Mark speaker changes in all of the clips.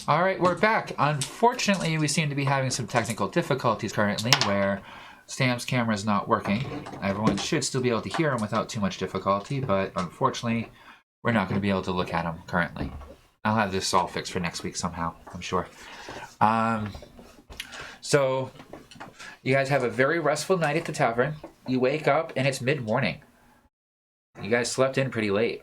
Speaker 1: All right, we're back. Unfortunately, we seem to be having some technical difficulties currently where Sam's camera is not working. Everyone should still be able to hear him without too much difficulty, but unfortunately, we're not going to be able to look at him currently. I'll have this all fixed for next week somehow, I'm sure. So, you guys have a very restful night at the tavern. You wake up, and it's mid-morning. You guys slept in pretty late.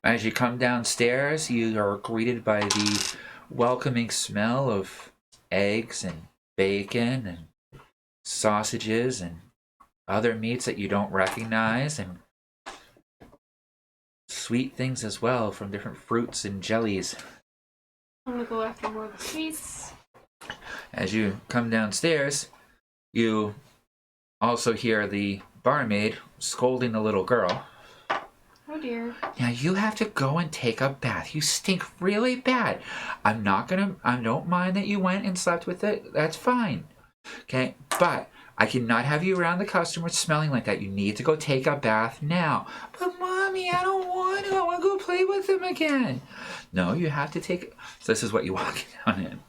Speaker 1: As you come downstairs, you are greeted by the welcoming smell of eggs and bacon and sausages and other meats that you don't recognize, and sweet things as well from different fruits and jellies.
Speaker 2: I'm gonna go after more of the sweets.
Speaker 1: As you come downstairs, you also hear the barmaid scolding the little girl.
Speaker 2: Oh dear.
Speaker 1: Now you have to go and take a bath. You stink really bad. I don't mind that you went and slept with it. That's fine. Okay? But I cannot have you around the customers smelling like that. You need to go take a bath now. But Mommy, I don't want to. I want to go play with them again. No, you have to take... So this is what you walk down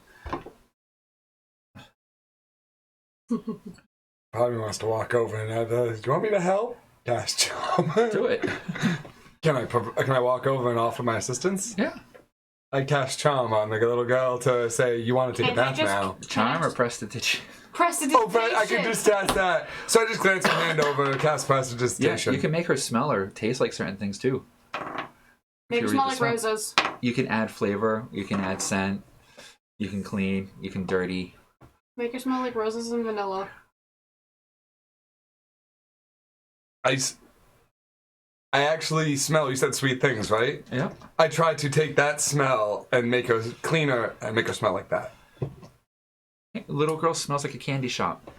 Speaker 1: in.
Speaker 3: Probably wants to walk over and do you want me to help? Yes, Charmer.
Speaker 1: Do it.
Speaker 3: Can I walk over and offer my assistance?
Speaker 1: Yeah.
Speaker 3: I cast Charm on the little girl to say, you want to take a bath now.
Speaker 1: Charm or prestidigitation?
Speaker 2: Prestidigitation.
Speaker 3: Oh, but I can just test that. So I just glance my hand over, cast prestidigitation.
Speaker 1: Yeah, you can make her smell or taste like certain things too.
Speaker 2: Make her smell like roses.
Speaker 1: You can add flavor, you can add scent, you can clean, you can dirty.
Speaker 2: Make her smell like roses and vanilla.
Speaker 3: I actually smell, you said sweet things, right?
Speaker 1: Yeah.
Speaker 3: I tried to take that smell and make her cleaner and make her smell like that.
Speaker 1: Little girl smells like a candy shop.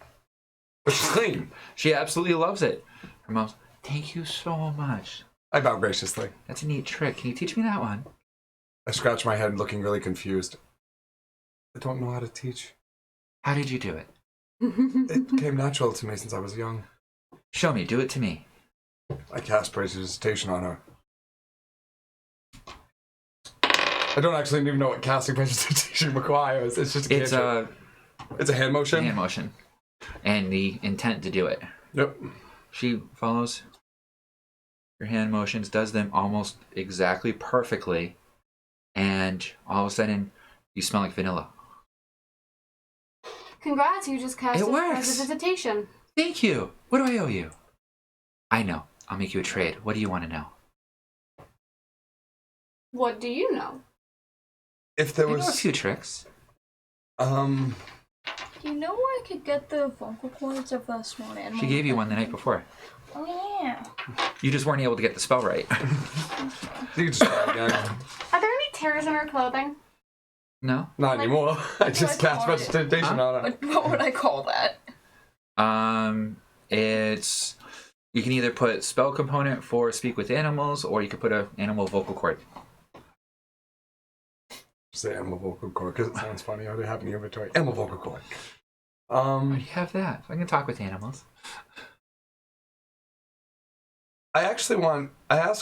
Speaker 3: But she's clean.
Speaker 1: She absolutely loves it. Her mom's, thank you so much.
Speaker 3: I bow graciously.
Speaker 1: That's a neat trick. Can you teach me that one?
Speaker 3: I scratch my head looking really confused. I don't know how to teach.
Speaker 1: How did you do it?
Speaker 3: It came natural to me since I was young.
Speaker 1: Show me. Do it to me.
Speaker 3: I cast prestidigitation on her. I don't actually even know what casting prestidigitation requires. It's just a cantrip. It's a hand motion?
Speaker 1: Hand motion. And the intent to do it.
Speaker 3: Yep.
Speaker 1: She follows your hand motions, does them almost exactly perfectly, and all of a sudden, you smell like vanilla.
Speaker 2: Congrats, you just cast
Speaker 1: It works.
Speaker 2: prestidigitation.
Speaker 1: Thank you. What do I owe you? I know. I'll make you a trade. What do you want to know?
Speaker 2: What do you know?
Speaker 3: If there
Speaker 1: I know a
Speaker 3: was
Speaker 1: few tricks.
Speaker 4: You know where I could get the vocal cords of the small animal?
Speaker 1: She gave you one the night before.
Speaker 4: Oh, yeah.
Speaker 1: You just weren't able to get the spell right.
Speaker 3: you can just try again.
Speaker 2: Are there any tears in her clothing?
Speaker 1: No?
Speaker 3: Not anymore. I just
Speaker 4: do I
Speaker 3: cast
Speaker 4: call it?
Speaker 3: prestidigitation on her.
Speaker 4: What would I call that?
Speaker 1: It's... You can either put spell component for speak with animals, or you could put an animal vocal cord.
Speaker 3: Say animal vocal cord, because it sounds funny. I already have an inventory. Animal vocal cord.
Speaker 1: Why do you have that? I can talk with animals.
Speaker 3: I asked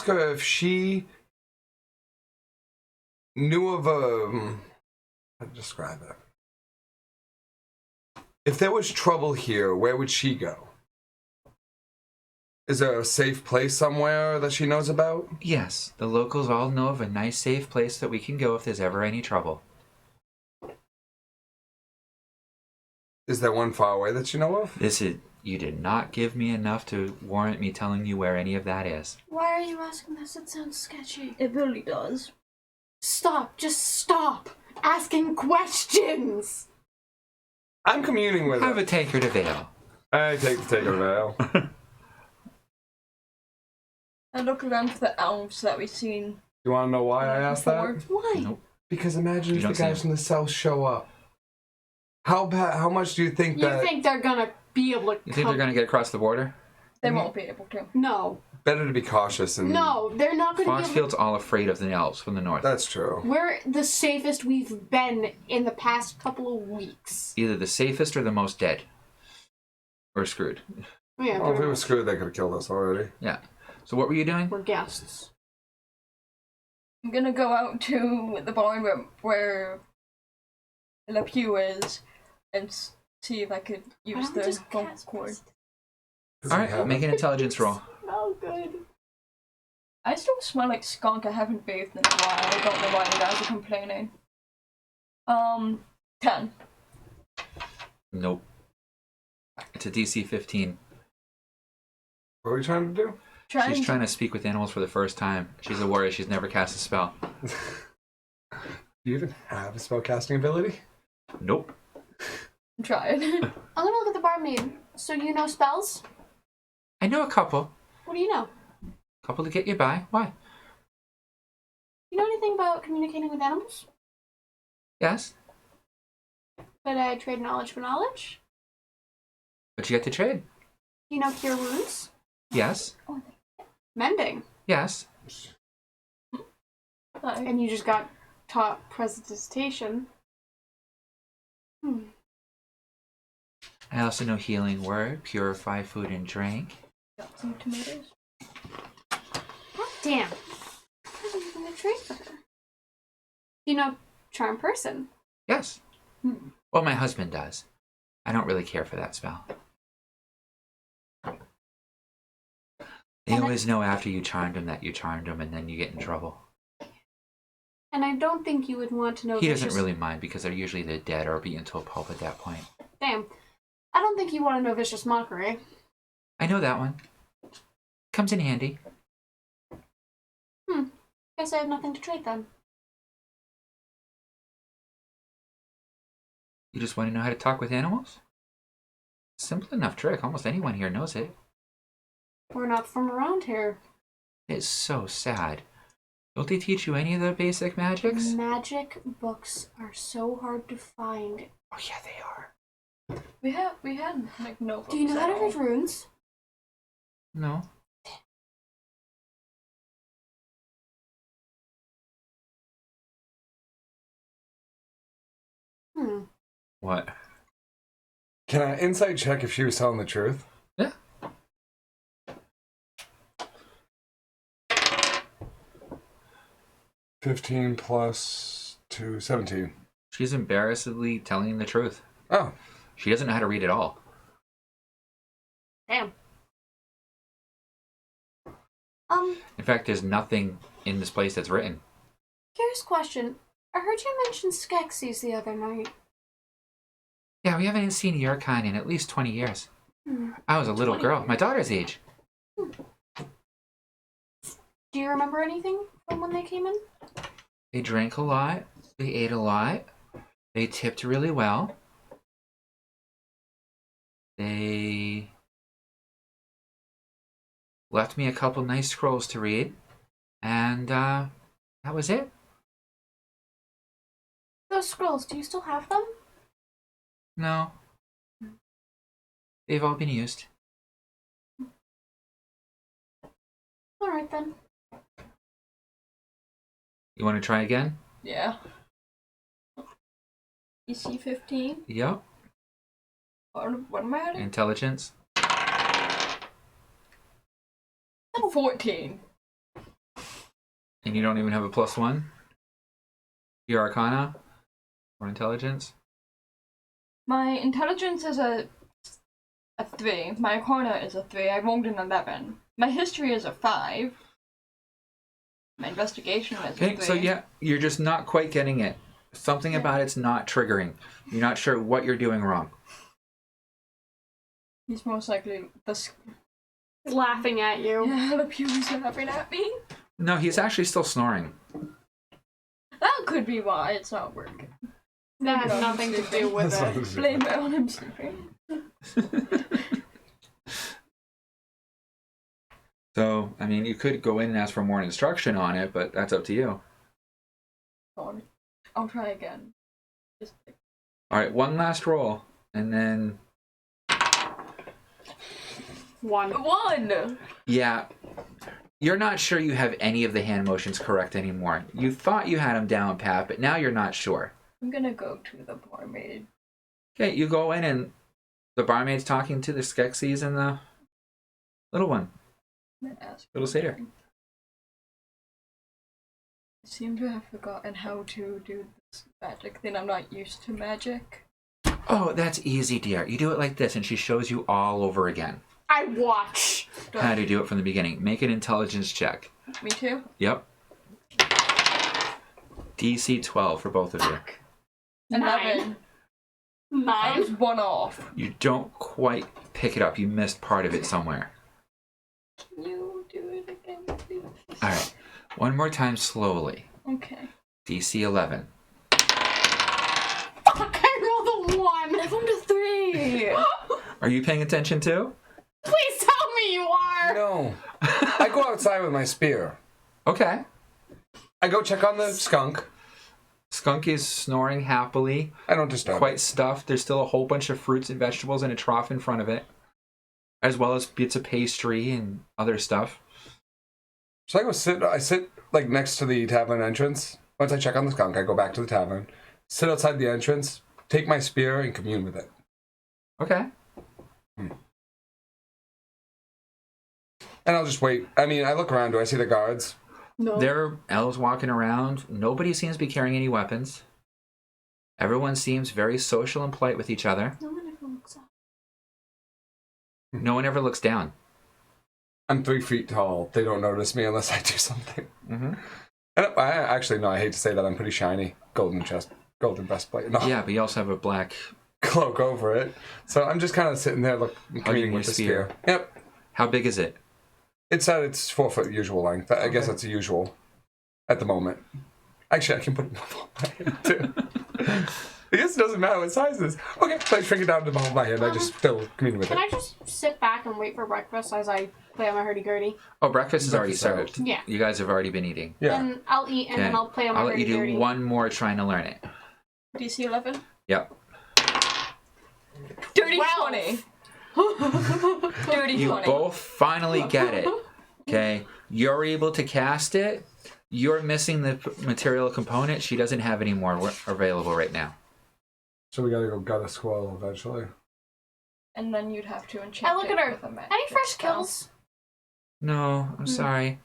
Speaker 3: her if she knew of how to describe it. If there was trouble here, where would she go? Is there a safe place somewhere that she knows about?
Speaker 1: Yes, the locals all know of a nice, safe place that we can go if there's ever any trouble.
Speaker 3: Is there one far away that you know of?
Speaker 1: You did not give me enough to warrant me telling you where any of that is.
Speaker 2: Why are you asking this? It sounds sketchy.
Speaker 4: It really does.
Speaker 2: Stop. Just stop asking questions.
Speaker 3: I'm communing with
Speaker 1: Have
Speaker 3: her.
Speaker 1: a tankard of ale.
Speaker 3: I take the take of ale.
Speaker 4: I look around for the elves that we've seen.
Speaker 3: You want to know why I asked
Speaker 4: before.
Speaker 3: that?
Speaker 2: Why?
Speaker 1: Nope.
Speaker 3: Because imagine
Speaker 1: You
Speaker 3: if the
Speaker 1: don't see
Speaker 3: guys
Speaker 1: him.
Speaker 3: from the south show up. How much do you think
Speaker 2: You
Speaker 3: that...
Speaker 2: think they're gonna be able to
Speaker 1: You think they're going to get across the border?
Speaker 4: They won't be able to.
Speaker 2: No.
Speaker 3: Better to be cautious and...
Speaker 2: No, they're not gonna be able
Speaker 1: Foxfield's all afraid of the elves from the north.
Speaker 3: That's true.
Speaker 2: We're the safest we've been in the past couple of weeks.
Speaker 1: Either the safest or the most dead. Or screwed.
Speaker 2: Yeah,
Speaker 3: Well, if we were screwed, they could have killed us already.
Speaker 1: Yeah. So what were you doing?
Speaker 2: we're guests.
Speaker 4: I'm gonna go out to the barn where Le Pew is and see if I could use the vocal cord.
Speaker 1: Alright, make an intelligence roll.
Speaker 2: Oh, good.
Speaker 4: I still smell like skunk. I haven't bathed in a while. I don't know why you guys are complaining. 10.
Speaker 1: Nope. It's a DC 15.
Speaker 3: What are we trying to do?
Speaker 1: She's trying to speak with animals for the first time. She's a warrior. She's never cast a spell.
Speaker 3: Do you even have a spellcasting ability?
Speaker 1: Nope.
Speaker 4: I'm trying.
Speaker 2: I'm gonna look at the barmaid. So you know spells?
Speaker 1: I know a couple.
Speaker 2: What do you know?
Speaker 1: Couple to get you by. Why?
Speaker 2: You know anything about communicating with animals?
Speaker 1: Yes.
Speaker 2: Could I trade knowledge for knowledge?
Speaker 1: But you get to trade.
Speaker 2: You know cure wounds?
Speaker 1: Yes.
Speaker 2: Mending?
Speaker 1: Yes.
Speaker 2: And you just got taught presentation.
Speaker 1: I also know healing word, purify food and drink.
Speaker 4: Got some tomatoes.
Speaker 2: God damn. I wasn't even gonna trade for her. You know charm person?
Speaker 1: Yes. Well, my husband does. I don't really care for that spell. They always know after you charmed him that you charmed him, and then you get in trouble.
Speaker 2: And I don't think you would want to know.
Speaker 1: He doesn't really mind because they're usually dead or beaten to a pulp at that point.
Speaker 2: Damn. I don't think you want to know vicious mockery.
Speaker 1: I know that one. Comes in handy.
Speaker 2: Guess I have nothing to trade then.
Speaker 1: You just want to know how to talk with animals? Simple enough trick. Almost anyone here knows it.
Speaker 2: We're not from around here.
Speaker 1: It's so sad. Don't they teach you any of the basic magics?
Speaker 2: Magic books are so hard to find.
Speaker 1: Oh yeah, they are.
Speaker 4: We had like notebooks.
Speaker 2: Do you know how to
Speaker 4: at all.
Speaker 2: read runes?
Speaker 1: No. What?
Speaker 3: Can I insight check if she was telling the truth?
Speaker 1: Yeah.
Speaker 3: +15 +2, 17.
Speaker 1: She's embarrassedly telling the truth.
Speaker 3: Oh.
Speaker 1: She doesn't know how to read at all.
Speaker 2: Damn.
Speaker 1: In fact, there's nothing in this place that's written.
Speaker 2: Curious question. I heard you mention Skeksis the other night.
Speaker 1: Yeah, we haven't seen your kind in at least 20 years. I was a little
Speaker 2: 20
Speaker 1: girl, my daughter's age.
Speaker 2: Do you remember anything from when they came in?
Speaker 1: They drank a lot. They ate a lot. They tipped really well. They left me a couple nice scrolls to read. And that was it.
Speaker 2: Those scrolls, do you still have them?
Speaker 1: No. They've all been used.
Speaker 2: Alright then.
Speaker 1: You want to try again?
Speaker 4: Yeah. EC 15.
Speaker 1: Yep.
Speaker 4: What am I at?
Speaker 1: Intelligence.
Speaker 4: 14.
Speaker 1: And you don't even have a +1? Your Arcana? Or Intelligence?
Speaker 4: My intelligence is a 3. My arcana is a 3. I rolled an 11. My history is a 5. My investigation is a 3.
Speaker 1: Okay, so yeah, you're just not quite getting it. Something about it's not triggering. You're not sure what you're doing wrong.
Speaker 4: He's most likely
Speaker 2: Laughing at you.
Speaker 4: Yeah, the pew's laughing at me.
Speaker 1: No, he's actually still snoring.
Speaker 4: That could be why it's not working.
Speaker 2: That has nothing to do with it.
Speaker 4: Blame it on him sleeping.
Speaker 1: So, I mean, you could go in and ask for more instruction on it, but that's up to you.
Speaker 4: I'll try again.
Speaker 1: Alright, one last roll, and then...
Speaker 2: 1.
Speaker 1: Yeah, you're not sure you have any of the hand motions correct anymore. You thought you had them down pat, but now you're not sure.
Speaker 4: I'm gonna go to the barmaid.
Speaker 1: Okay, you go in and the barmaid's talking to the Skeksis and the little one.
Speaker 4: And ask
Speaker 1: Little satyr.
Speaker 4: I seem to have forgotten how to do this magic thing. I'm not used to magic.
Speaker 1: Oh, that's easy, dear. You do it like this, and she shows you all over again
Speaker 2: I watch.
Speaker 1: how to do it from the beginning. Make an intelligence check.
Speaker 4: Me too?
Speaker 1: Yep. DC 12 for both of you.
Speaker 4: 11. I was
Speaker 2: 9.
Speaker 4: one off.
Speaker 1: You don't quite pick it up. You missed part of it somewhere.
Speaker 4: Can you do it again, please?
Speaker 1: All right. One more time slowly.
Speaker 4: Okay.
Speaker 1: DC 11.
Speaker 2: I rolled a 1.
Speaker 4: I rolled a 3.
Speaker 1: Are you paying attention too?
Speaker 2: Please tell me you are.
Speaker 3: No. I go outside with my spear.
Speaker 1: Okay.
Speaker 3: I go check on the skunk.
Speaker 1: Skunk is snoring happily,
Speaker 3: I don't disturb
Speaker 1: quite
Speaker 3: it.
Speaker 1: stuffed. There's still a whole bunch of fruits and vegetables in a trough in front of it, as well as bits of pastry and other stuff.
Speaker 3: So I sit like next to the tavern entrance. Once I check on the skunk, I go back to the tavern, sit outside the entrance, take my spear, and commune with it.
Speaker 1: Okay.
Speaker 3: And I'll just wait. I mean, I look around. Do I see the guards?
Speaker 4: No.
Speaker 1: There are elves walking around. Nobody seems to be carrying any weapons. Everyone seems very social and polite with each other.
Speaker 2: No one ever looks up.
Speaker 1: No one ever looks down.
Speaker 3: I'm 3 feet tall. They don't notice me unless I do something.
Speaker 1: Mm-hmm.
Speaker 3: And I actually, no, I hate to say that I'm pretty shiny. Golden breastplate. No,
Speaker 1: Yeah, but you also have a black...
Speaker 3: cloak over it. So I'm just kind of sitting there communing
Speaker 1: your
Speaker 3: with the
Speaker 1: spear.
Speaker 3: spear. Yep.
Speaker 1: How big is it?
Speaker 3: It's at its 4 foot usual length. I guess that's the usual at the moment. Actually, I can put it in the palm of my hand too. I guess it doesn't matter what size it is. Okay, so I shrink it down to the palm of my hand. I just still commune with
Speaker 2: Can
Speaker 3: it.
Speaker 2: I just sit back and wait for breakfast as I play on my hurdy-gurdy?
Speaker 1: Oh, breakfast is already
Speaker 3: Breakfast
Speaker 1: served.
Speaker 2: Yeah.
Speaker 1: You guys have already been eating.
Speaker 3: Yeah.
Speaker 2: And I'll eat and then
Speaker 1: Okay.
Speaker 2: I'll play on my
Speaker 1: I'll let you
Speaker 2: hurdy-gurdy.
Speaker 1: do one more trying to learn it.
Speaker 4: DC 11?
Speaker 1: Yep.
Speaker 4: Dirty
Speaker 2: 12.
Speaker 4: 20. Dirty
Speaker 1: You
Speaker 4: 20.
Speaker 1: both finally get it. Okay. You're able to cast it. You're missing the material component. She doesn't have any more available right now.
Speaker 3: So we gotta go gut a squirrel eventually.
Speaker 4: And then you'd have to enchant
Speaker 2: I look
Speaker 4: it
Speaker 2: at her.
Speaker 4: with a magic
Speaker 2: Any fresh
Speaker 4: spell.
Speaker 2: kills?
Speaker 1: No, I'm sorry.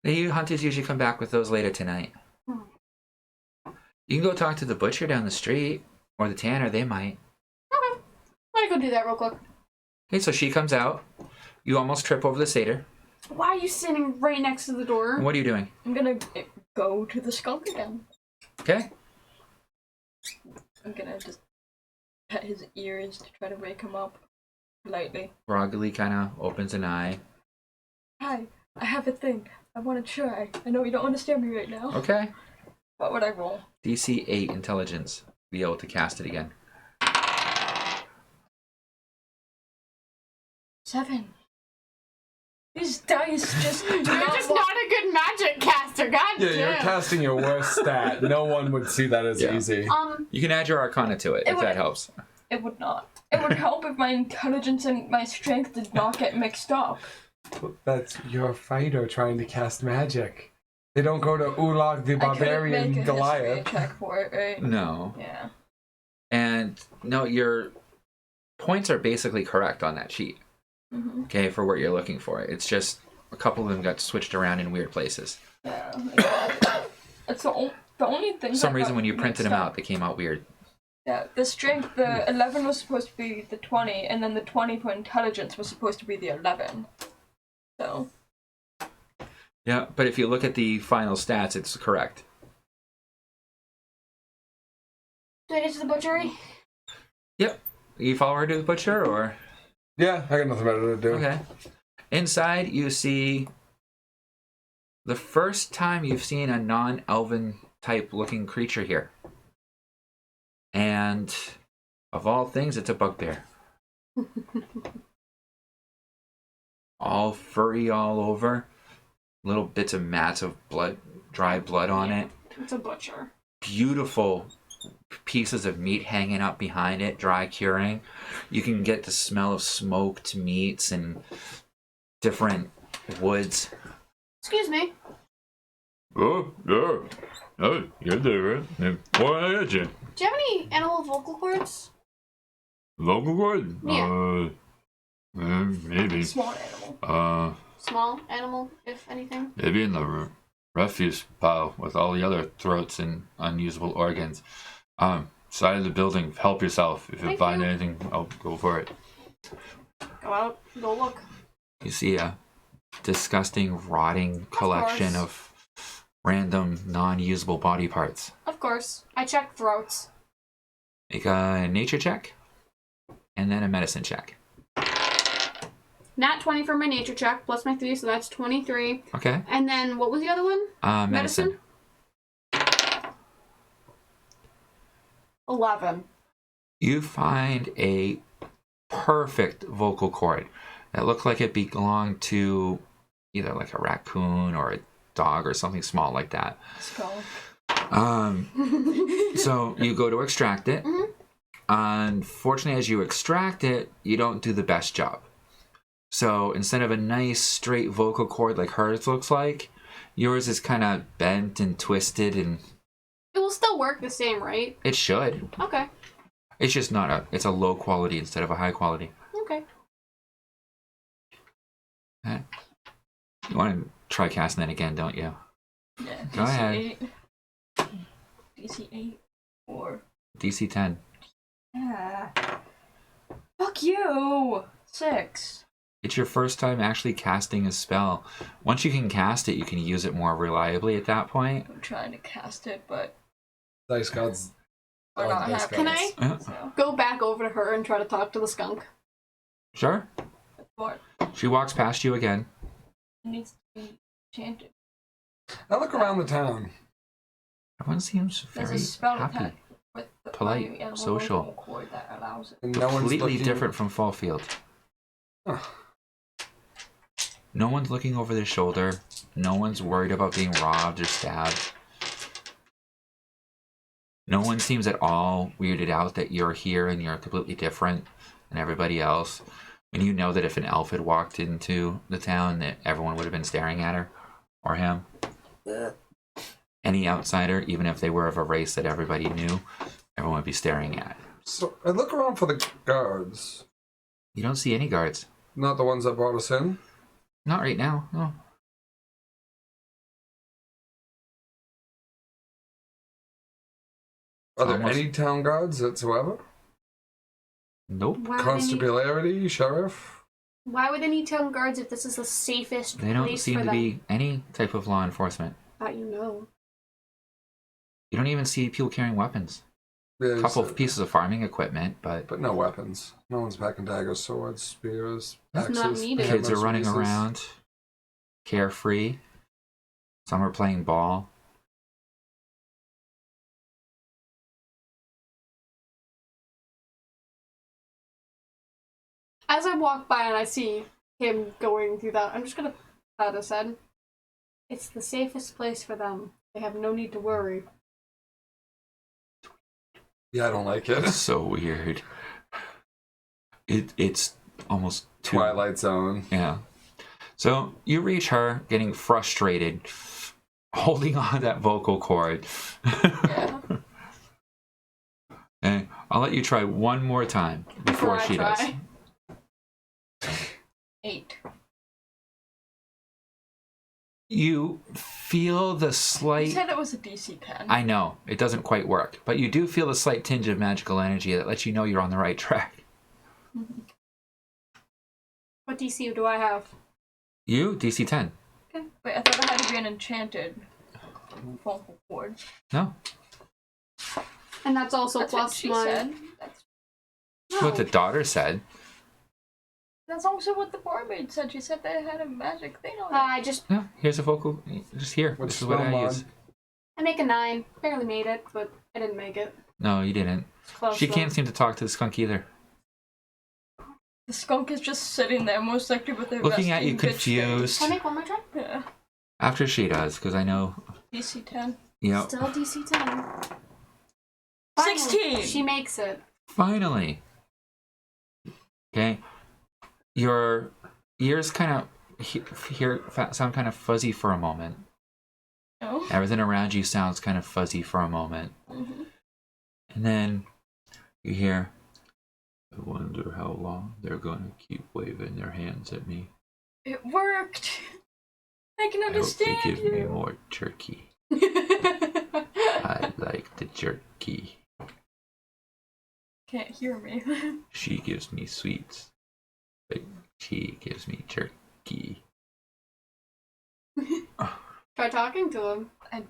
Speaker 1: The hunters usually come back with those later tonight. You can go talk to the butcher down the street, or the tanner, they might.
Speaker 2: Okay. Let me go do that real quick.
Speaker 1: Okay, so she comes out. You almost trip over the satyr.
Speaker 2: Why are you sitting right next to the door?
Speaker 1: What are you doing?
Speaker 4: I'm gonna go to the skunk again.
Speaker 1: Okay.
Speaker 4: I'm gonna just pet his ears to try to wake him up politely.
Speaker 1: Groggily kind of opens an eye.
Speaker 4: Hi, I have a thing. I want to try. I know you don't understand me right now.
Speaker 1: Okay.
Speaker 4: What would I roll?
Speaker 1: DC 8 intelligence. Be able to cast it again.
Speaker 4: 7. These dice just do
Speaker 2: You're
Speaker 4: not
Speaker 2: just
Speaker 4: want-
Speaker 2: not a good magic caster. God
Speaker 3: Yeah,
Speaker 2: damn.
Speaker 3: you're casting your worst stat. No one would see that as
Speaker 1: Yeah.
Speaker 3: easy.
Speaker 1: You can add your arcana to it,
Speaker 4: It
Speaker 1: if
Speaker 4: would-
Speaker 1: that helps.
Speaker 4: It would not. It would help if my intelligence and my strength did not get mixed up.
Speaker 3: That's your fighter trying to cast magic. They don't go to Ulag the
Speaker 4: I couldn't
Speaker 3: Barbarian
Speaker 4: make a
Speaker 3: Goliath.
Speaker 4: history check for it, right?
Speaker 1: No.
Speaker 4: Yeah.
Speaker 1: And no, your points are basically correct on that sheet.
Speaker 4: Mm-hmm.
Speaker 1: Okay, for what you're looking for. It's just a couple of them got switched around in weird places.
Speaker 4: Yeah. It's the only thing.
Speaker 1: For some
Speaker 4: that
Speaker 1: reason,
Speaker 4: got
Speaker 1: when you printed them
Speaker 4: mixed
Speaker 1: out,
Speaker 4: up.
Speaker 1: they came out weird.
Speaker 4: Yeah, the strength, the 11 was supposed to be the 20, and then the 20 for intelligence was supposed to be the 11. So,
Speaker 1: Yeah, but if you look at the final stats, it's correct.
Speaker 2: Do I get to the butchery?
Speaker 1: Yep. You follow her to the butcher, or?
Speaker 3: Yeah, I got nothing better to do.
Speaker 1: Okay. Inside, you see the first time you've seen a non-elven type looking creature here. And of all things, it's a bugbear. All furry all over. Little bits of mats of blood, dry blood on it.
Speaker 2: It's a butcher.
Speaker 1: Beautiful pieces of meat hanging up behind it, dry curing. You can get the smell of smoked meats and different woods.
Speaker 2: Excuse me.
Speaker 5: Oh, yeah. Oh, you're there. What is it?
Speaker 2: Do you have any animal vocal cords?
Speaker 5: Local word?
Speaker 2: Yeah.
Speaker 5: Maybe.
Speaker 4: small animal.
Speaker 2: Small animal, if anything.
Speaker 5: Maybe in the refuse pile with all the other throats and unusable organs. Side of the building. Help yourself. If you
Speaker 2: Thank
Speaker 5: find
Speaker 2: you.
Speaker 5: anything, I'll go for it.
Speaker 2: Go out, go look.
Speaker 1: You see a disgusting, rotting collection of random, non-usable body parts.
Speaker 2: Of course. I check throats.
Speaker 1: Make a nature check, and then a medicine check.
Speaker 2: Nat 20 for my nature check, plus my 3, so that's 23.
Speaker 1: Okay.
Speaker 2: And then, what was the other one?
Speaker 1: Medicine.
Speaker 2: 11.
Speaker 1: You find a perfect vocal cord that looked like it belonged to either like a raccoon or a dog or something small like that.
Speaker 4: Skull.
Speaker 1: So you go to extract it. Unfortunately, as you extract it, you don't do the best job. So instead of a nice straight vocal cord like hers looks like, yours is kind of bent and twisted, and
Speaker 2: It will still work the same, right?
Speaker 1: it should.
Speaker 2: Okay.
Speaker 1: It's just not it's a low quality instead of a high quality.
Speaker 2: Okay.
Speaker 1: Okay. You want to try casting that again, don't you?
Speaker 4: Yeah.
Speaker 1: Go ahead.
Speaker 4: 8. DC 8 or
Speaker 1: DC 10.
Speaker 4: yeah. Fuck you. 6.
Speaker 1: It's your first time actually casting a spell. Once you can cast it, you can use it more reliably at that point.
Speaker 4: I'm trying to cast it, but
Speaker 3: Dice gods.
Speaker 4: we're
Speaker 3: I like
Speaker 4: not
Speaker 3: dice
Speaker 4: happy.
Speaker 2: Can
Speaker 3: gods.
Speaker 2: I
Speaker 4: So,
Speaker 2: go back over to her and try to talk to the skunk?
Speaker 1: Sure.
Speaker 4: what?
Speaker 1: She walks past you again.
Speaker 4: It needs to be enchanted.
Speaker 3: I look around the town.
Speaker 1: Everyone seems
Speaker 4: There's
Speaker 1: very
Speaker 4: a spell
Speaker 1: happy.
Speaker 4: attack with the
Speaker 1: polite,
Speaker 4: animal
Speaker 1: social.
Speaker 4: vocal cord that allows it.
Speaker 3: And no one's
Speaker 1: Completely
Speaker 3: looking.
Speaker 1: different from Fallfield.
Speaker 3: Huh.
Speaker 1: No one's looking over their shoulder. No one's worried about being robbed or stabbed. No one seems at all weirded out that you're here and you're completely different than everybody else. And you know that if an elf had walked into the town, that everyone would have been staring at her or him. Any outsider, even if they were of a race that everybody knew, everyone would be staring at.
Speaker 3: So I look around for the guards.
Speaker 1: You don't see any guards.
Speaker 3: Not the ones that brought us in.
Speaker 1: Not right now, no.
Speaker 3: Are there
Speaker 1: Almost-
Speaker 3: any town guards whatsoever?
Speaker 1: Nope.
Speaker 3: Constabulary, sheriff?
Speaker 2: Why would they need town guards if this is the safest
Speaker 1: They don't
Speaker 2: place
Speaker 1: seem
Speaker 2: for
Speaker 1: to
Speaker 2: them?
Speaker 1: be any type of law enforcement.
Speaker 2: Thought you know.
Speaker 1: You don't even see people carrying weapons.
Speaker 3: Yeah,
Speaker 1: A couple of pieces of farming equipment, but
Speaker 3: but no weapons. No one's packing daggers, swords, spears,
Speaker 2: That's
Speaker 3: axes.
Speaker 2: not needed.
Speaker 1: kids are
Speaker 3: hammers,
Speaker 1: running
Speaker 3: maces.
Speaker 1: around, carefree. Some are playing ball.
Speaker 2: As I walk by and I see him going through that, I'm just gonna pat his head. It's the safest place for them. They have no need to worry.
Speaker 3: Yeah, I don't like it.
Speaker 1: So weird. It's almost too,
Speaker 3: Twilight Zone.
Speaker 1: Yeah. So you reach her, getting frustrated, holding on that vocal cord.
Speaker 4: Yeah.
Speaker 1: And I'll let you try one more time before
Speaker 2: I
Speaker 1: she does.
Speaker 2: try.
Speaker 4: 8.
Speaker 1: You feel the
Speaker 4: You
Speaker 1: slight.
Speaker 4: said it was a DC 10.
Speaker 1: I know it doesn't quite work, but you do feel the slight tinge of magical energy that lets you know you're on the right track.
Speaker 2: What DC do I have?
Speaker 1: You DC 10.
Speaker 2: Okay.
Speaker 4: Wait, I thought it had to be an enchanted vocal cord.
Speaker 1: No,
Speaker 2: And that's also
Speaker 4: That's what
Speaker 2: plus
Speaker 4: she
Speaker 2: my.
Speaker 4: said. That's,
Speaker 2: No.
Speaker 1: what the daughter said.
Speaker 4: that's also what the barmaid said. She said they had a magic thing on it.
Speaker 2: I just
Speaker 1: No, here's a vocal. Just here.
Speaker 3: Which
Speaker 1: This is what I
Speaker 3: spell
Speaker 1: use.
Speaker 3: mod?
Speaker 2: I make a 9. Barely made it, but I didn't make it.
Speaker 1: No, you didn't.
Speaker 2: Close
Speaker 1: She
Speaker 2: though.
Speaker 1: can't seem to talk to the skunk either.
Speaker 4: The skunk is just sitting there, most likely with their
Speaker 1: Looking at you
Speaker 4: resting bitch
Speaker 1: confused.
Speaker 2: Can I make one more try?
Speaker 4: face. Yeah.
Speaker 1: After she does, because I know.
Speaker 4: DC 10.
Speaker 1: Yep.
Speaker 2: Still DC 10.
Speaker 4: 16!
Speaker 2: She makes it.
Speaker 1: Finally. Okay. Your ears kind of sound kind of fuzzy for a moment.
Speaker 4: No.
Speaker 1: Everything around you sounds kind of fuzzy for a moment.
Speaker 4: Mm-hmm.
Speaker 1: And then you hear, I wonder how long they're going to keep waving their hands at me.
Speaker 4: It worked! I can
Speaker 5: I hope
Speaker 4: understand
Speaker 5: they give me
Speaker 4: you.
Speaker 5: more jerky. I like the jerky.
Speaker 4: Can't hear me.
Speaker 5: She gives me sweets. But she gives me jerky.
Speaker 2: Try talking to him.
Speaker 4: I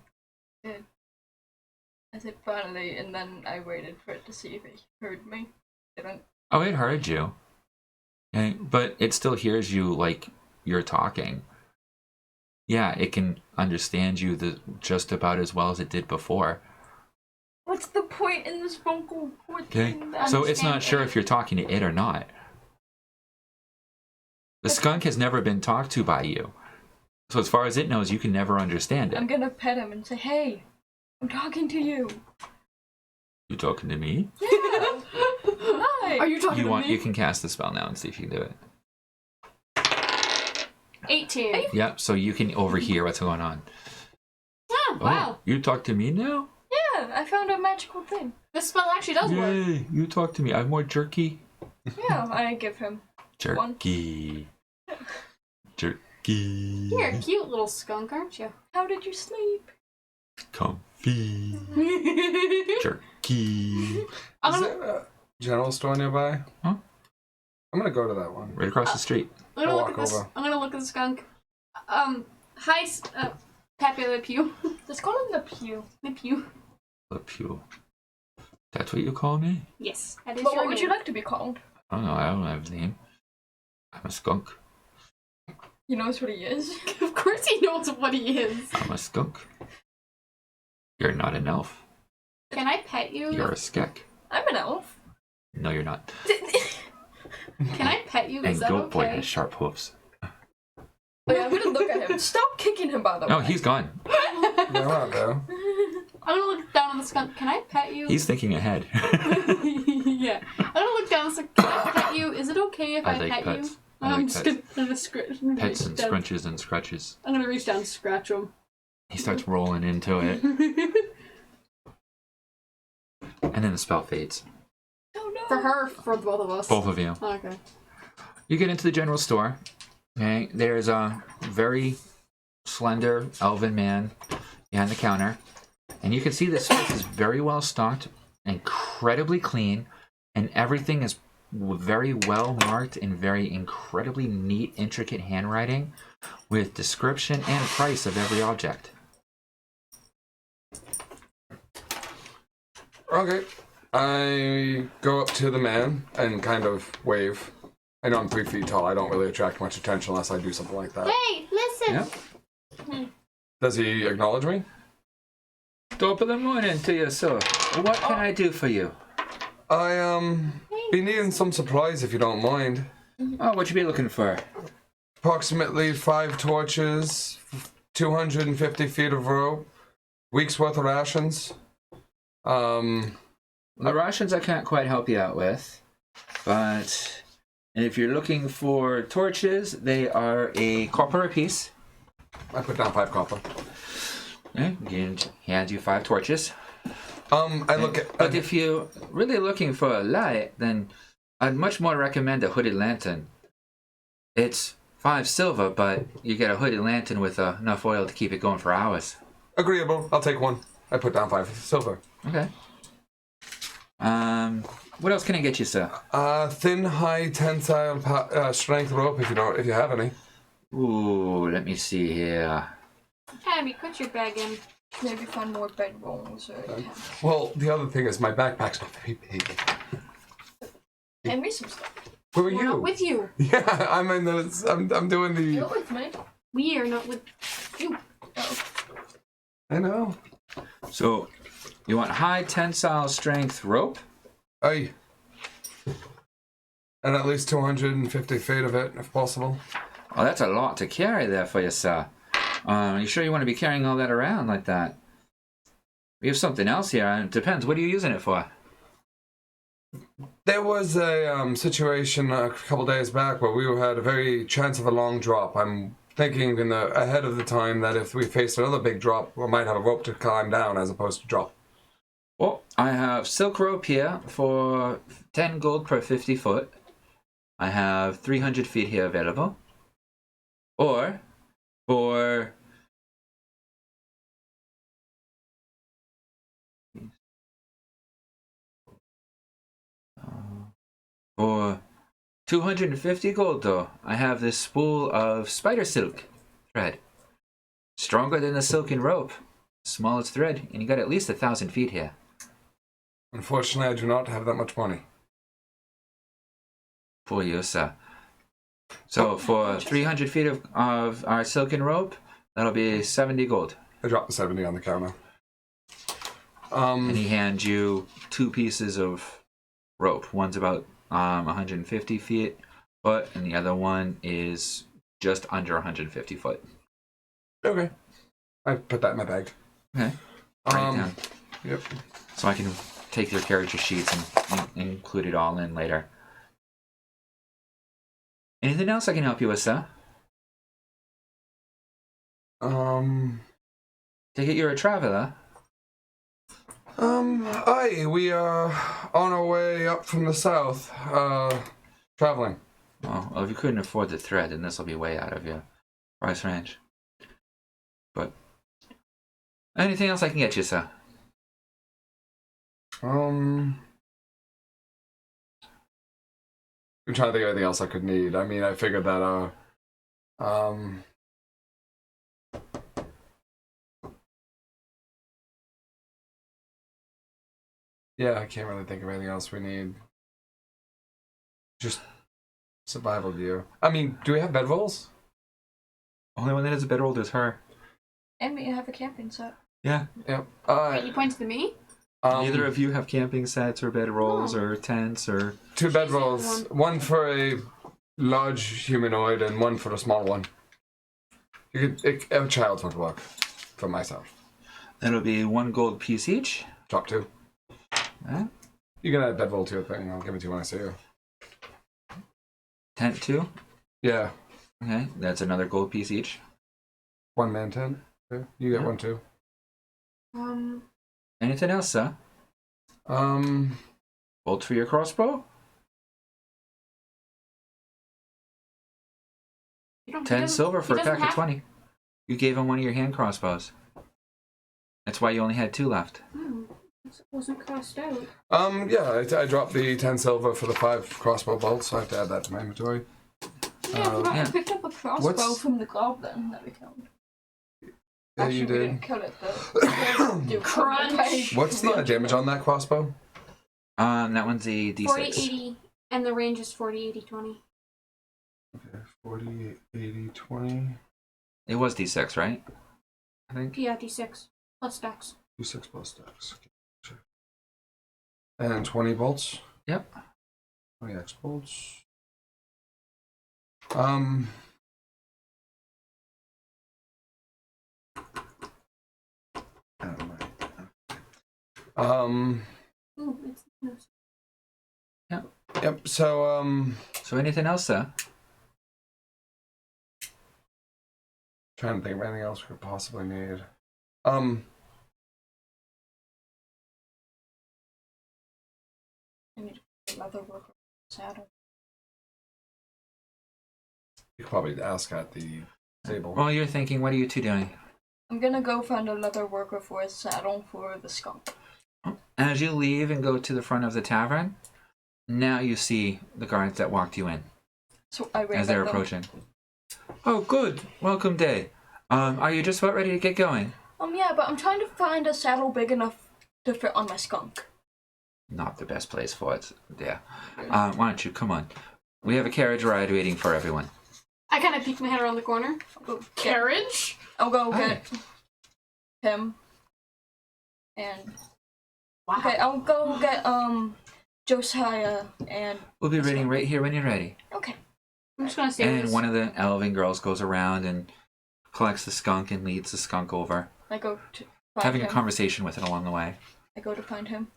Speaker 4: said finally, and then I waited for it to see if it heard me. Didn't.
Speaker 5: Oh, it heard you. Okay, but it still hears you like you're talking. Yeah, it can understand you just about as well as it did before.
Speaker 4: What's the point in this vocal cord?
Speaker 5: Okay,
Speaker 4: thing?
Speaker 5: so it's not
Speaker 4: Understand
Speaker 5: sure
Speaker 4: it.
Speaker 5: if you're talking to it or not. The skunk has never been talked to by you. So as far as it knows, you can never understand it.
Speaker 4: I'm gonna pet him and say, "Hey, I'm talking to you."
Speaker 5: You talking to me?
Speaker 4: Yeah. Hi.
Speaker 2: Are you talking to me?
Speaker 5: You can cast the spell now and see if you can do it.
Speaker 2: 18.
Speaker 5: Yep, so you can overhear what's going on.
Speaker 2: Ah, wow.
Speaker 5: Oh, you talk to me now?
Speaker 4: Yeah, I found a magical thing.
Speaker 2: This spell actually does work.
Speaker 5: Yay, you talk to me. I have more jerky.
Speaker 4: Yeah, I give him.
Speaker 5: Jerky. Jerky.
Speaker 2: You're a cute little skunk, aren't you?
Speaker 4: How did you sleep?
Speaker 5: Comfy. Jerky.
Speaker 2: I'm
Speaker 3: Is
Speaker 2: gonna,
Speaker 3: there a general store nearby?
Speaker 5: Huh?
Speaker 3: I'm gonna go to that one.
Speaker 5: Right across the street.
Speaker 2: I'm gonna
Speaker 3: I'll
Speaker 2: look at
Speaker 3: walk
Speaker 2: this.
Speaker 3: over.
Speaker 2: I'm gonna look at the skunk. Hi, Pepe Le Pew.
Speaker 4: Let's call him the Pew.
Speaker 2: Le Pew.
Speaker 5: Le Pew. That's what you call me?
Speaker 2: Yes, that is
Speaker 4: But
Speaker 2: your
Speaker 4: what would you
Speaker 2: name.
Speaker 4: like to be called?
Speaker 5: I don't know. I don't have a name. I'm a skunk.
Speaker 4: He knows what he is.
Speaker 2: Of course he knows what he is.
Speaker 5: I'm a skunk. You're not an elf.
Speaker 2: Can I pet you?
Speaker 5: You're a skek.
Speaker 4: I'm an elf.
Speaker 5: No, you're not.
Speaker 2: Can I pet you? Is
Speaker 5: And
Speaker 2: that
Speaker 5: Goat Boy
Speaker 2: okay?
Speaker 5: has sharp hoofs.
Speaker 4: Oh, yeah, I'm gonna look at him. Stop kicking him, by the
Speaker 5: No,
Speaker 4: way.
Speaker 5: he's gone.
Speaker 3: No, not though.
Speaker 2: I'm gonna look down on the skunk. Can I pet you?
Speaker 5: He's thinking ahead.
Speaker 2: Yeah. I'm gonna look down and say, can I pet you? Is it okay if I
Speaker 5: like
Speaker 2: pet
Speaker 5: pets.
Speaker 2: you?
Speaker 5: I
Speaker 2: I'm
Speaker 5: like
Speaker 2: just
Speaker 5: pets.
Speaker 2: gonna scratch.
Speaker 5: Pets and scrunches and scratches.
Speaker 2: I'm gonna reach down and scratch him.
Speaker 5: He starts rolling into it, and then the spell fades.
Speaker 4: Oh no.
Speaker 2: For her, for both of us.
Speaker 5: Both of you.
Speaker 2: Oh, okay.
Speaker 5: You get into the general store. Okay, there's a very slender elven man behind the counter, and you can see this place is very well stocked, incredibly clean, and everything is very well marked in very incredibly neat, intricate handwriting with description and price of every object.
Speaker 3: Okay. I go up to the man and kind of wave. I know I'm 3 feet tall. I don't really attract much attention unless I do something like that.
Speaker 2: Hey, listen.
Speaker 5: Yeah.
Speaker 3: Does he acknowledge me?
Speaker 5: Top of the morning to you, sir. What can I do for you?
Speaker 3: I be needing some supplies if you don't mind.
Speaker 5: Oh, what you be looking for?
Speaker 3: Approximately 5 torches, 250 feet of rope, week's worth of rations.
Speaker 5: The rations I can't quite help you out with, but if you're looking for torches, they are a copper apiece.
Speaker 3: I put down 5 copper.
Speaker 5: Okay, and hand you 5 torches.
Speaker 3: I look at.
Speaker 5: But if you're really looking for a light, then I'd much more recommend a hooded lantern. It's 5 silver, but you get a hooded lantern with enough oil to keep it going for hours.
Speaker 3: Agreeable. I'll take one. I put down 5 silver.
Speaker 5: Okay. What else can I get you, sir?
Speaker 3: Thin, high tensile strength rope if you have any.
Speaker 5: Ooh, let me see here.
Speaker 2: Abby, put your bag in.
Speaker 4: Maybe find more bed rolls or
Speaker 3: Well, the other thing is my backpack's not very big.
Speaker 4: hand me some stuff.
Speaker 3: Where are
Speaker 2: We're
Speaker 3: you?
Speaker 2: not with you.
Speaker 3: Yeah, I'm in the. I'm doing
Speaker 4: You're
Speaker 3: the.
Speaker 4: with me.
Speaker 2: We are not with you.
Speaker 4: Oh.
Speaker 3: I know.
Speaker 5: So, you want high tensile strength rope?
Speaker 3: Aye. And at least 250 feet of it, if possible.
Speaker 5: Oh, that's a lot to carry there for you, sir. You sure you want to be carrying all that around like that? We have something else here. It depends. What are you using it for?
Speaker 3: There was a situation a couple days back where we had a very chance of a long drop. I'm thinking ahead of the time that if we faced another big drop, we might have a rope to climb down as opposed to drop.
Speaker 5: Well, I have silk rope here for 10 gold per 50 foot. I have 300 feet here available. Or For for 250 gold, though, I have this spool of spider silk thread. Stronger than the silken rope. Smallest thread, and you got at least 1,000 feet here.
Speaker 3: Unfortunately, I do not have that much money.
Speaker 5: For you, sir. So for 300 feet of our silken rope, that'll be 70 gold.
Speaker 3: I dropped the 70 on the counter.
Speaker 5: And he hands you 2 pieces of rope. One's about 150 foot, and the other one is just under 150 foot.
Speaker 3: Okay. I put that in my bag.
Speaker 5: Okay. Write it down.
Speaker 3: Yep.
Speaker 5: So I can take your character sheets and include it all in later. Anything else I can help you with, sir? Take it you're a traveler.
Speaker 3: Aye, we are on our way up from the south, traveling.
Speaker 5: Oh, well, if you couldn't afford the thread, then this will be way out of your price range. But anything else I can get you, sir?
Speaker 3: I'm trying to think of anything else I could need. I mean, I figured that, yeah, I can't really think of anything else we need. Just survival gear. I mean, do we have bedrolls?
Speaker 5: Only one that has a bedroll is her.
Speaker 4: And we have a camping set.
Speaker 5: Yeah.
Speaker 3: Yep.
Speaker 2: Wait, you pointed to me?
Speaker 5: Neither of you have camping sets or bedrolls or tents or...
Speaker 3: 2 bedrolls. One for a large humanoid and one for a small one. A child would work for myself.
Speaker 5: That'll be 1 gold piece each.
Speaker 3: Drop 2.
Speaker 5: Right.
Speaker 3: You can add bedroll to your thing. I'll give it to you when I see you.
Speaker 5: Tent 2.
Speaker 3: Yeah.
Speaker 5: Okay, that's another gold piece each.
Speaker 3: 1 man tent. Yeah. You get
Speaker 5: Yeah.
Speaker 3: 1 too.
Speaker 5: Anything else, sir? Bolts for your crossbow?
Speaker 2: You don't,
Speaker 5: 10 silver for a pack of
Speaker 2: have...
Speaker 5: 20. You gave him one of your hand crossbows. That's why you only had 2 left.
Speaker 2: It wasn't crossed out.
Speaker 3: Yeah, I dropped the 10 silver for the 5 crossbow bolts, so I have to add that to my inventory.
Speaker 4: Yeah, I
Speaker 5: yeah.
Speaker 4: picked up a crossbow
Speaker 3: What's-
Speaker 4: from the goblin that we killed.
Speaker 3: Yeah,
Speaker 4: Actually,
Speaker 3: you
Speaker 4: we didn't
Speaker 3: did.
Speaker 4: kill it, though. Do
Speaker 2: Crunch!
Speaker 3: What's the damage on that crossbow?
Speaker 5: That one's a D6.
Speaker 2: 40, 80, and the range is 40, 80, 20.
Speaker 3: Okay, 40, 80, 20.
Speaker 5: It was D6, right? I think.
Speaker 2: Yeah, D6. Plus stacks.
Speaker 3: 2 6 plus stacks. Okay, sure. And 20 bolts?
Speaker 5: Yep.
Speaker 3: 20 X bolts. I don't know.
Speaker 2: Ooh, it's nice.
Speaker 3: Yep, so,
Speaker 5: So anything else, sir?
Speaker 3: trying to think of anything else we could possibly need.
Speaker 4: I need a leather worker saddle.
Speaker 3: You could probably ask at the table.
Speaker 5: While you're thinking, what are you 2 doing?
Speaker 4: I'm gonna go find a leather worker for a saddle for the skunk.
Speaker 5: As you leave and go to the front of the tavern, now you see the guards that walked you in
Speaker 4: So I wave
Speaker 5: as they're
Speaker 4: at them.
Speaker 5: approaching. Oh, good. Welcome day. Are you just about ready to get going?
Speaker 4: Yeah, but I'm trying to find a saddle big enough to fit on my skunk.
Speaker 5: Not the best place for it. Yeah. Why don't you come on? We have a carriage ride waiting for everyone.
Speaker 2: I kind of peek my head around the corner. Carriage?
Speaker 4: I'll go
Speaker 5: Hi.
Speaker 4: get him. And
Speaker 2: Wow.
Speaker 4: okay, I'll go get Josiah and
Speaker 5: We'll be waiting right here when you're ready.
Speaker 4: okay.
Speaker 2: I'm just gonna stay with
Speaker 5: And
Speaker 2: this.
Speaker 5: one of the elven girls goes around and collects the skunk and leads the skunk over,
Speaker 4: I go to find
Speaker 5: having
Speaker 4: him.
Speaker 5: a conversation with it along the way.
Speaker 4: I go to find him.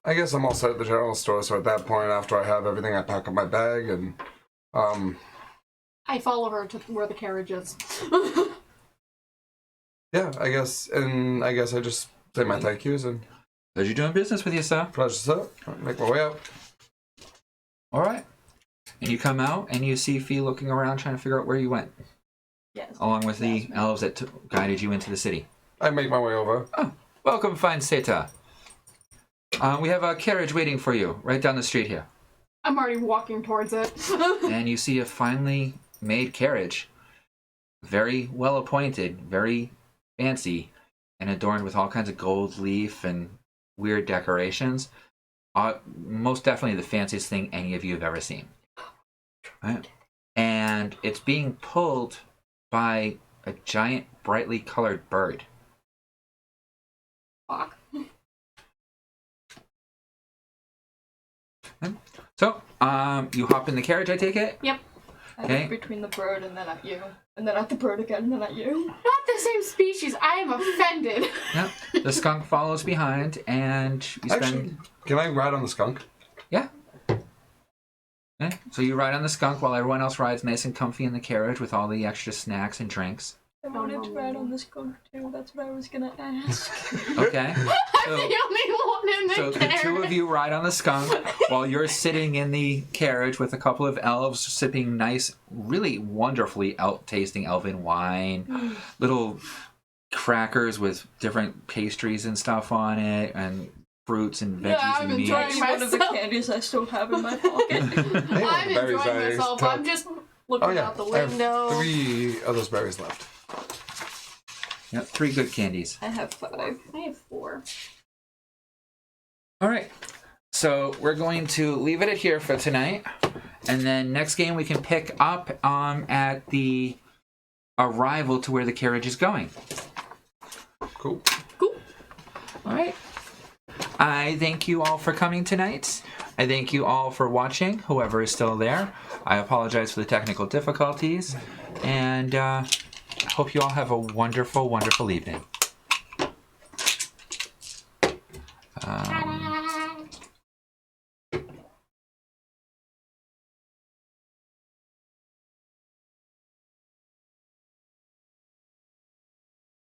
Speaker 3: I guess I'm all set at the general store, so at that point, after I have everything, I pack up my bag and,
Speaker 2: I follow her to where the carriage is.
Speaker 3: yeah, I guess I just say my thank yous and
Speaker 5: Pleasure doing business with you, sir.
Speaker 3: pleasure set, make my way out.
Speaker 5: All right. And you come out and you see Fee looking around trying to figure out where you went.
Speaker 4: Yes.
Speaker 5: along with the
Speaker 4: That's me.
Speaker 5: elves that guided you into the city.
Speaker 3: I make my way over.
Speaker 5: Welcome, fine Seta. We have a carriage waiting for you right down the street here.
Speaker 2: I'm already walking towards it.
Speaker 5: And you see a finely made carriage, very well appointed, very fancy, and adorned with all kinds of gold leaf and weird decorations. Most definitely the fanciest thing any of you have ever seen. Right? And it's being pulled by a giant, brightly colored bird.
Speaker 2: Fuck.
Speaker 5: So, you hop in the carriage, I take it?
Speaker 2: Yep.
Speaker 4: I
Speaker 5: Okay.
Speaker 4: look between the bird and then at you. And then at the bird again and then at you.
Speaker 2: Not the same species. I am offended.
Speaker 5: Yep. The skunk follows behind, and you spend...
Speaker 3: Actually, can I ride on the skunk?
Speaker 5: Yeah. Okay. So you ride on the skunk while everyone else rides nice and comfy in the carriage with all the extra snacks and drinks.
Speaker 4: I wanted to ride on the skunk too. That's what I was gonna ask.
Speaker 5: Okay.
Speaker 2: I'm the only one in the
Speaker 5: So the
Speaker 2: carriage.
Speaker 5: two of you ride on the skunk while you're sitting in the carriage with a couple of elves sipping nice, really wonderfully tasting elven wine, little crackers with different pastries and stuff on it, and fruits and veggies
Speaker 2: Yeah, I'm
Speaker 5: and meats.
Speaker 2: enjoying
Speaker 4: One of the
Speaker 2: myself.
Speaker 4: candies I still have in my pocket.
Speaker 2: I'm enjoying myself. I'm just looking out the
Speaker 3: I have
Speaker 2: window.
Speaker 3: 3 of those berries left.
Speaker 5: Yep, 3 good candies.
Speaker 4: I have 5.
Speaker 2: I have 4.
Speaker 5: All right. So we're going to leave it at here for tonight, and then next game we can pick up at the arrival to where the carriage is going.
Speaker 3: Cool.
Speaker 5: All right. I thank you all for coming tonight. I thank you all for watching, whoever is still there. I apologize for the technical difficulties, and I hope you all have a wonderful, wonderful evening.